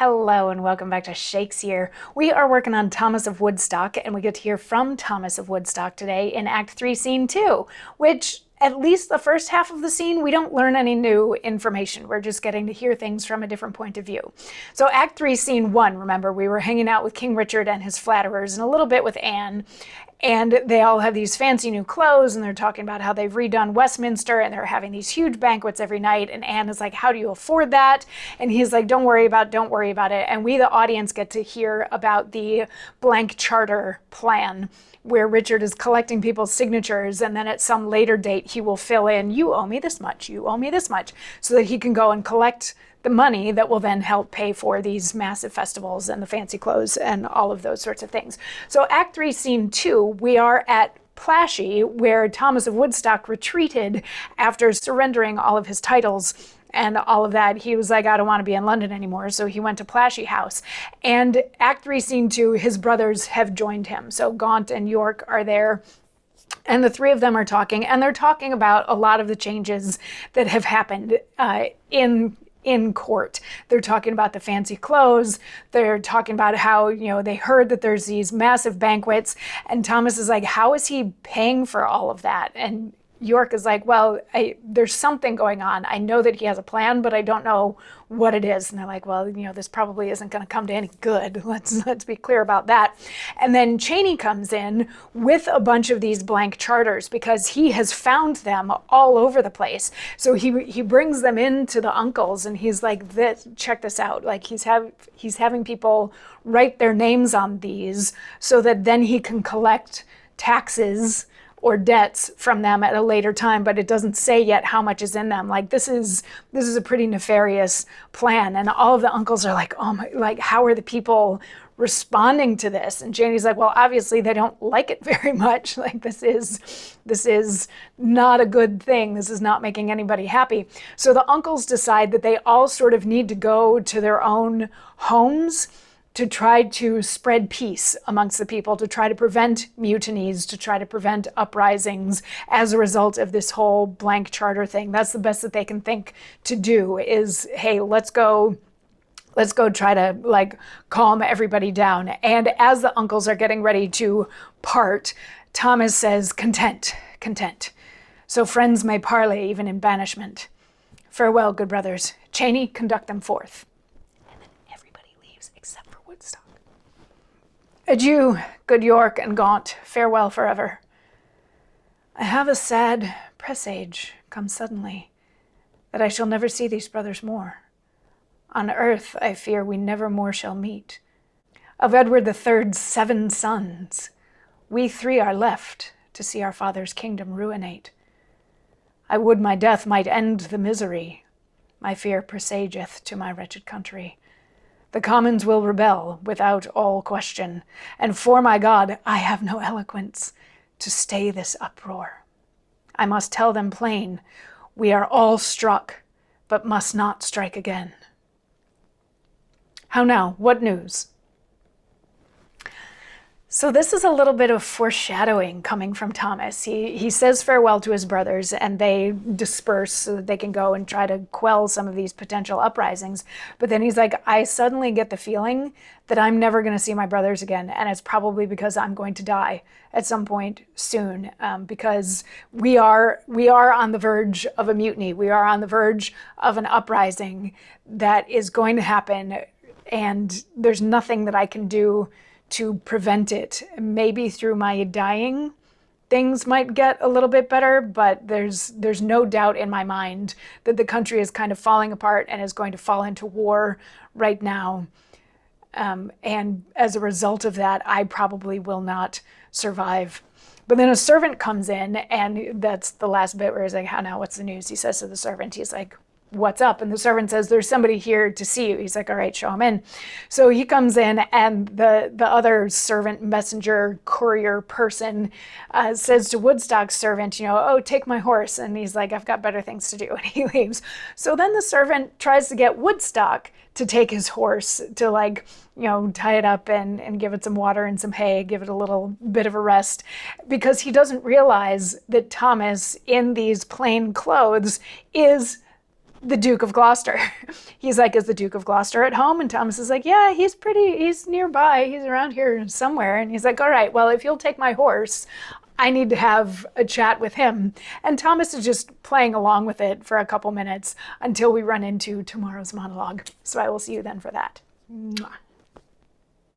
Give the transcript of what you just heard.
Hello and welcome back to Shakesyear. We are working on Thomas of Woodstock, and we get to hear from Thomas of Woodstock today in Act 3, Scene 2, which, at least the first half of the scene, we don't learn any new information. We're just getting to hear things from a different point of view. So Act 3, Scene 1, remember, we were hanging out with King Richard and his flatterers and a little bit with Anne. And they all have these fancy new clothes, and they're talking about how they've redone Westminster, and they're having these huge banquets every night. And Anne is like, how do you afford that? And he's like, don't worry about it. And we, the audience, get to hear about the blank charter plan, where Richard is collecting people's signatures, and then at some later date, he will fill in, you owe me this much, you owe me this much, so that he can go and collect the money that will then help pay for these massive festivals and the fancy clothes and all of those sorts of things. So Act 3, Scene 2, we are at Plashy, where Thomas of Woodstock retreated after surrendering all of his titles and all of that. He was like, I don't want to be in London anymore. So he went to Plashy House. And Act 3, Scene 2, his brothers have joined him. So Gaunt and York are there. And the three of them are talking. And they're talking about a lot of the changes that have happened in court. They're talking about the fancy clothes. They're talking about how, they heard that there's these massive banquets. And Thomas is like, how is he paying for all of that? And York is like, well, there's something going on. I know that he has a plan, but I don't know what it is. And they're like, well, this probably isn't going to come to any good. Let's be clear about that. And then Cheney comes in with a bunch of these blank charters because he has found them all over the place. So he brings them into the uncles, and he's like, check this out. Like he's having people write their names on these so that then he can collect taxes or debts from them at a later time, but it doesn't say yet how much is in them. Like this is a pretty nefarious plan. And all of the uncles are like, oh my, like how are the people responding to this? And Janie's like, well, obviously they don't like it very much. Like this is not a good thing. This is not making anybody happy. So the uncles decide that they all sort of need to go to their own homes to try to spread peace amongst the people, to try to prevent mutinies, to try to prevent uprisings as a result of this whole blank charter thing. That's the best that they can think to do is, hey, let's go try to calm everybody down. And as the uncles are getting ready to part, Thomas says, content. So friends may parley even in banishment. Farewell, good brothers. Cheney, conduct them forth. Adieu, good York and Gaunt, farewell forever. I have a sad presage come suddenly, that I shall never see these brothers more. On earth, I fear we never more shall meet. Of Edward III's 7 sons, we 3 are left to see our father's kingdom ruinate. I would my death might end the misery, my fear presageth to my wretched country. The commons will rebel without all question, and for my God, I have no eloquence to stay this uproar. I must tell them plain, we are all struck, but must not strike again. How now? What news? So this is a little bit of foreshadowing coming from Thomas. He says farewell to his brothers, and they disperse so that they can go and try to quell some of these potential uprisings. But then he's like, I suddenly get the feeling that I'm never going to see my brothers again, and it's probably because I'm going to die at some point soon, because we are on the verge of a mutiny. We are on the verge of an uprising that is going to happen, and there's nothing that I can do to prevent it. Maybe through my dying, things might get a little bit better, but there's no doubt in my mind that the country is kind of falling apart and is going to fall into war right now. And as a result of that, I probably will not survive. But then a servant comes in, and that's the last bit where he's like, how now, what's the news? He says to the servant, he's like, what's up? And the servant says, there's somebody here to see you. He's like, all right, show him in. So he comes in, and the other servant, messenger, courier person says to Woodstock's servant, oh, take my horse. And he's like, I've got better things to do. And he leaves. So then the servant tries to get Woodstock to take his horse to tie it up and give it some water and some hay, give it a little bit of a rest, because he doesn't realize that Thomas in these plain clothes is the Duke of Gloucester. He's like, is the Duke of Gloucester at home? And Thomas is like, yeah, he's nearby. He's around here somewhere. And he's like, all right, well, if you'll take my horse, I need to have a chat with him. And Thomas is just playing along with it for a couple minutes until we run into tomorrow's monologue. So I will see you then for that. Mwah.